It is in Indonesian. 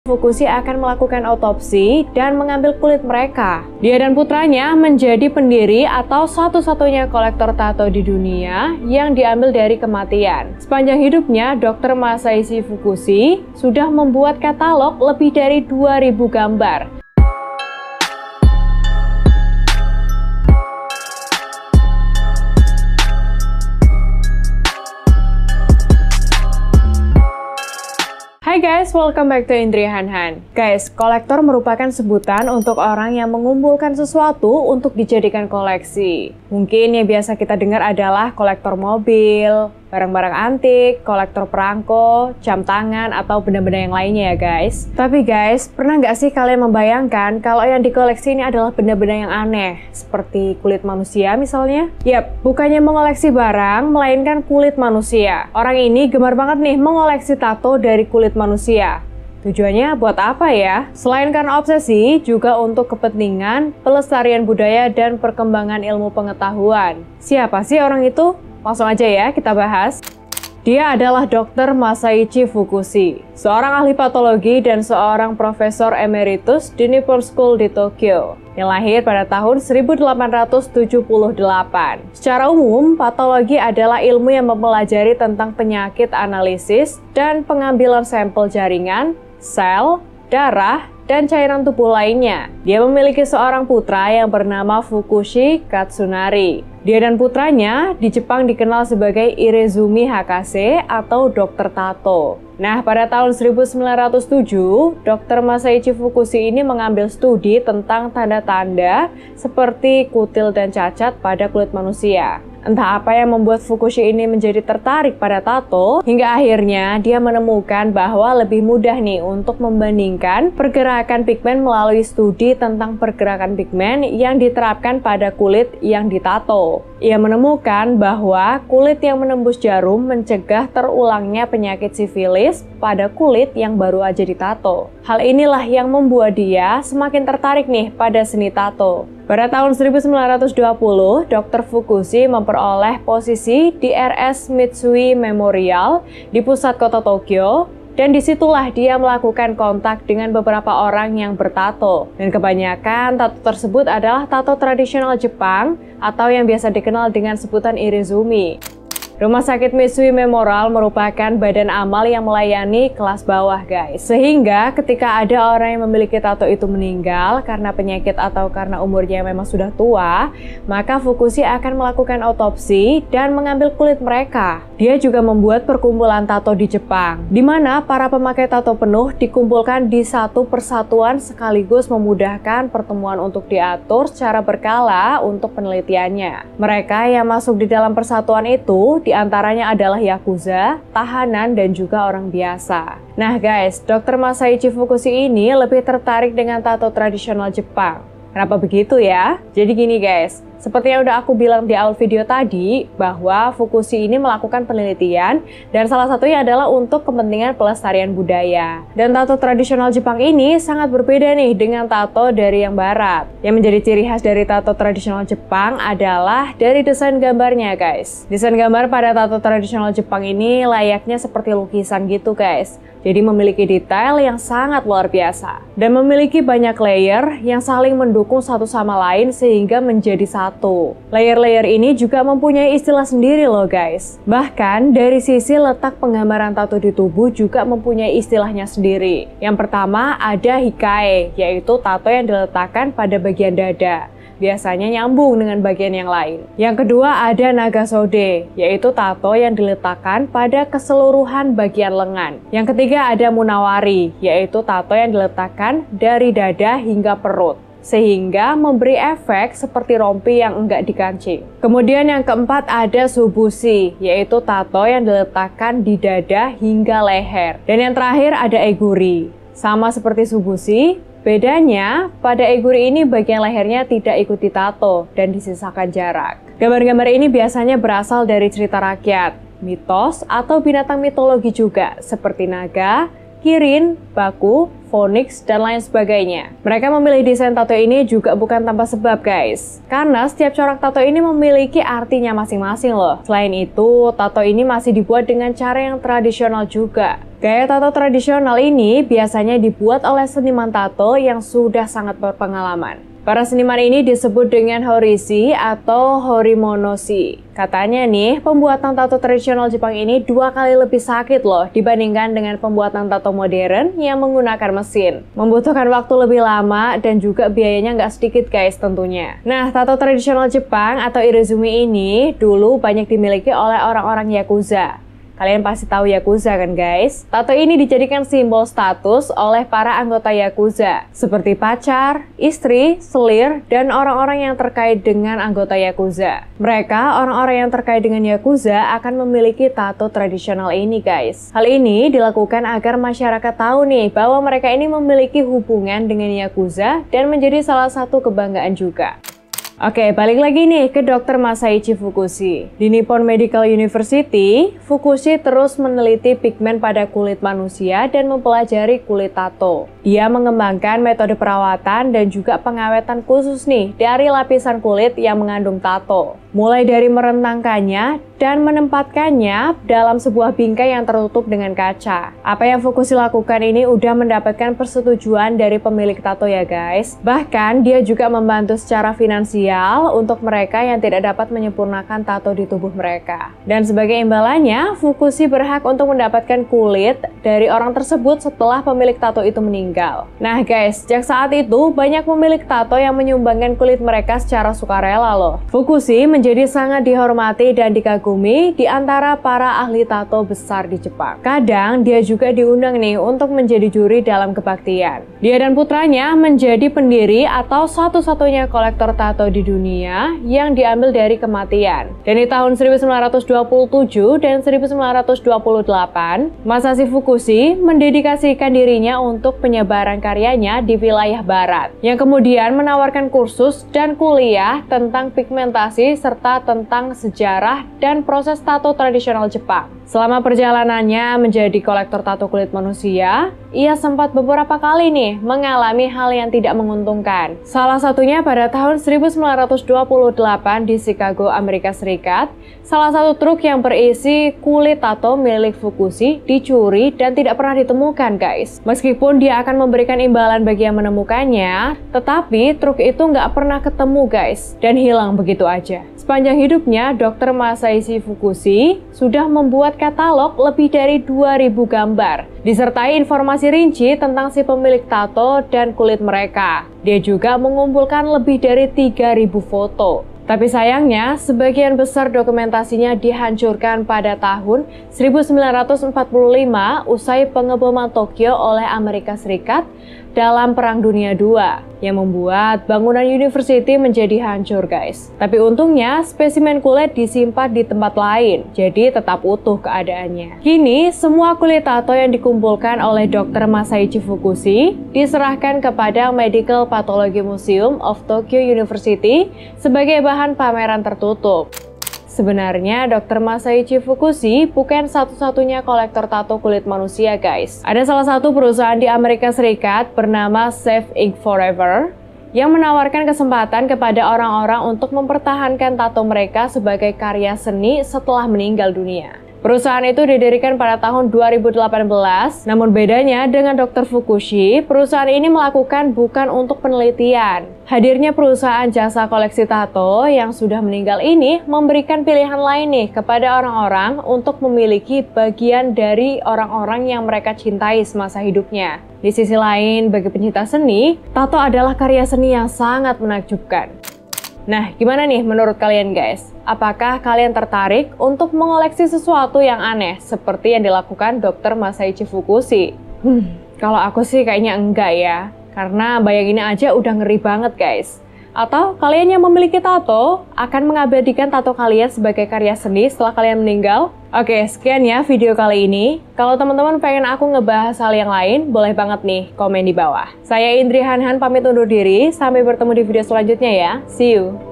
Fukushi akan melakukan otopsi dan mengambil kulit mereka. Dia dan putranya menjadi pendiri atau satu-satunya kolektor tato di dunia yang diambil dari kematian. Sepanjang hidupnya, Dr. Masashi Fukushi sudah membuat katalog lebih dari 2000 gambar. Hai guys, welcome back to Indri Hanhan. Guys, kolektor merupakan sebutan untuk orang yang mengumpulkan sesuatu untuk dijadikan koleksi. Mungkin yang biasa kita dengar adalah kolektor mobil, barang-barang antik, kolektor perangko, jam tangan, atau benda-benda yang lainnya ya guys. Tapi guys, pernah nggak sih kalian membayangkan kalau yang dikoleksi ini adalah benda-benda yang aneh, seperti kulit manusia misalnya? Yap, bukannya mengoleksi barang, melainkan kulit manusia. Orang ini gemar banget nih mengoleksi tato dari kulit manusia. Tujuannya buat apa ya? Selain karena obsesi, juga untuk kepentingan pelestarian budaya dan perkembangan ilmu pengetahuan. Siapa sih orang itu? Langsung aja ya kita bahas. Dia adalah Dr. Masashi Fukushi, seorang ahli patologi dan seorang profesor emeritus di Nippon School di Tokyo, yang lahir pada tahun 1878. Secara umum, patologi adalah ilmu yang mempelajari tentang penyakit analisis dan pengambilan sampel jaringan, sel, darah, dan cairan tubuh lainnya. Dia memiliki seorang putra yang bernama Fukushi Katsunari. Dia dan putranya di Jepang dikenal sebagai Irezumi Hakase atau Dokter Tato. Nah, pada tahun 1907, Dr. Masashi Fukushi ini mengambil studi tentang tanda-tanda seperti kutil dan cacat pada kulit manusia. Entah apa yang membuat Fukushi ini menjadi tertarik pada tato, hingga akhirnya dia menemukan bahwa lebih mudah nih untuk membandingkan pergerakan pigmen melalui studi tentang pergerakan pigmen yang diterapkan pada kulit yang ditato. Ia menemukan bahwa kulit yang menembus jarum mencegah terulangnya penyakit sifilis pada kulit yang baru aja ditato. Hal inilah yang membuat dia semakin tertarik nih pada seni tato. Pada tahun 1920, Dr. Fukushi memperoleh posisi di RS Mitsui Memorial di pusat kota Tokyo, dan disitulah dia melakukan kontak dengan beberapa orang yang bertato. Dan kebanyakan tato tersebut adalah tato tradisional Jepang atau yang biasa dikenal dengan sebutan Irezumi. Rumah sakit Mitsui Memorial merupakan badan amal yang melayani kelas bawah guys. Sehingga ketika ada orang yang memiliki tato itu meninggal karena penyakit atau karena umurnya memang sudah tua, maka Fukushi akan melakukan otopsi dan mengambil kulit mereka. Dia juga membuat perkumpulan tato di Jepang, di mana para pemakai tato penuh dikumpulkan di satu persatuan sekaligus memudahkan pertemuan untuk diatur secara berkala untuk penelitiannya. Mereka yang masuk di dalam persatuan itu diantaranya adalah yakuza, tahanan, dan juga orang biasa. Nah guys, Dr. Masashi Fukushi ini lebih tertarik dengan tato tradisional Jepang. Kenapa begitu ya? Jadi gini guys, seperti yang udah aku bilang di awal video tadi, bahwa Fukushi ini melakukan penelitian dan salah satunya adalah untuk kepentingan pelestarian budaya. Dan tato tradisional Jepang ini sangat berbeda nih dengan tato dari yang barat. Yang menjadi ciri khas dari tato tradisional Jepang adalah dari desain gambarnya guys. Desain gambar pada tato tradisional Jepang ini layaknya seperti lukisan gitu guys. Jadi memiliki detail yang sangat luar biasa. Dan memiliki banyak layer yang saling mendukung satu sama lain sehingga menjadi satu. Layer-layer ini juga mempunyai istilah sendiri loh guys. Bahkan dari sisi letak penggambaran tato di tubuh juga mempunyai istilahnya sendiri. Yang pertama ada hikae, yaitu tato yang diletakkan pada bagian dada. Biasanya nyambung dengan bagian yang lain. Yang kedua ada nagasode, yaitu tato yang diletakkan pada keseluruhan bagian lengan. Yang ketiga ada munawari, yaitu tato yang diletakkan dari dada hingga perut, sehingga memberi efek seperti rompi yang enggak dikancing. Kemudian yang keempat ada subushi, yaitu tato yang diletakkan di dada hingga leher. Dan yang terakhir ada eguri. Sama seperti subushi, bedanya pada eguri ini bagian lehernya tidak ikut ditato dan disisakan jarak. Gambar-gambar ini biasanya berasal dari cerita rakyat, mitos, atau binatang mitologi juga, seperti naga, kirin, baku, fonix, dan lain sebagainya. Mereka memilih desain tato ini juga bukan tanpa sebab guys, karena setiap corak tato ini memiliki artinya masing-masing loh. Selain itu, tato ini masih dibuat dengan cara yang tradisional juga. Gaya tato tradisional ini biasanya dibuat oleh seniman tato yang sudah sangat berpengalaman. Para seniman ini disebut dengan horishi atau horimonoshi. Katanya nih, pembuatan tato tradisional Jepang ini 2 kali lebih sakit loh dibandingkan dengan pembuatan tato modern yang menggunakan mesin. Membutuhkan waktu lebih lama dan juga biayanya nggak sedikit guys tentunya. Nah, tato tradisional Jepang atau irizumi ini dulu banyak dimiliki oleh orang-orang Yakuza. Kalian pasti tahu Yakuza kan guys? Tato ini dijadikan simbol status oleh para anggota Yakuza, seperti pacar, istri, selir, dan orang-orang yang terkait dengan anggota Yakuza. Mereka, orang-orang yang terkait dengan Yakuza akan memiliki tato tradisional ini guys. Hal ini dilakukan agar masyarakat tahu nih bahwa mereka ini memiliki hubungan dengan Yakuza dan menjadi salah satu kebanggaan juga. Oke, balik lagi nih ke Dr. Masaichi Fukushi. Di Nippon Medical University, Fukushi terus meneliti pigmen pada kulit manusia dan mempelajari kulit tato. Dia mengembangkan metode perawatan dan juga pengawetan khusus nih dari lapisan kulit yang mengandung tato. Mulai dari merentangkannya dan menempatkannya dalam sebuah bingkai yang tertutup dengan kaca. Apa yang Fukushi lakukan ini udah mendapatkan persetujuan dari pemilik tato ya guys. Bahkan dia juga membantu secara finansial untuk mereka yang tidak dapat menyempurnakan tato di tubuh mereka. Dan sebagai imbalannya, Fukushi berhak untuk mendapatkan kulit dari orang tersebut setelah pemilik tato itu meninggal. Nah guys, sejak saat itu banyak pemilik tato yang menyumbangkan kulit mereka secara sukarela loh. Fukushi menjadi sangat dihormati dan dikagumi di antara para ahli tato besar di Jepang. Kadang dia juga diundang nih untuk menjadi juri dalam kebaktian. Dia dan putranya menjadi pendiri atau satu-satunya kolektor tato di dunia yang diambil dari kematian. Dan di tahun 1927 dan 1928, Masashi Fukushi mendedikasikan dirinya untuk penyebaran karyanya di wilayah barat, yang kemudian menawarkan kursus dan kuliah tentang pigmentasi serta tentang sejarah dan proses tato tradisional Jepang. Selama perjalanannya menjadi kolektor tato kulit manusia, ia sempat beberapa kali nih mengalami hal yang tidak menguntungkan. Salah satunya pada tahun 1928 di Chicago, Amerika Serikat, salah satu truk yang berisi kulit tato milik Fukushi dicuri dan tidak pernah ditemukan guys. Meskipun dia akan memberikan imbalan bagi yang menemukannya, tetapi truk itu nggak pernah ketemu guys dan hilang begitu aja. Sepanjang hidupnya, Dr. Masaichi Fukushi sudah membuat katalog lebih dari 2.000 gambar, disertai informasi rinci tentang si pemilik tato dan kulit mereka. Dia juga mengumpulkan lebih dari 3.000 foto. Tapi sayangnya, sebagian besar dokumentasinya dihancurkan pada tahun 1945 usai pengeboman Tokyo oleh Amerika Serikat dalam Perang Dunia II, yang membuat bangunan university menjadi hancur guys. Tapi untungnya spesimen kulit disimpan di tempat lain, jadi tetap utuh keadaannya. Kini semua kulit tato yang dikumpulkan oleh Dr. Masaichi Fukushi diserahkan kepada Medical Pathology Museum of Tokyo University sebagai bahan pameran tertutup. Sebenarnya Dr. Masaichi Fukushi bukan satu-satunya kolektor tato kulit manusia guys. Ada salah satu perusahaan di Amerika Serikat bernama Save Ink Forever yang menawarkan kesempatan kepada orang-orang untuk mempertahankan tato mereka sebagai karya seni setelah meninggal dunia. Perusahaan itu didirikan pada tahun 2018, namun bedanya dengan Dr. Fukushi, perusahaan ini melakukan bukan untuk penelitian. Hadirnya perusahaan jasa koleksi tato yang sudah meninggal ini memberikan pilihan lain nih kepada orang-orang untuk memiliki bagian dari orang-orang yang mereka cintai semasa hidupnya. Di sisi lain, bagi pencinta seni, tato adalah karya seni yang sangat menakjubkan. Nah, gimana nih menurut kalian guys? Apakah kalian tertarik untuk mengoleksi sesuatu yang aneh seperti yang dilakukan Dr. Masaichi Fukushi? Kalau aku sih kayaknya enggak ya, karena bayanginnya aja udah ngeri banget guys. Atau kalian yang memiliki tato akan mengabadikan tato kalian sebagai karya seni setelah kalian meninggal? Oke, sekian ya video kali ini. Kalau teman-teman pengen aku ngebahas hal yang lain, boleh banget nih komen di bawah. Saya Indri Hanhan pamit undur diri, sampai bertemu di video selanjutnya ya. See you!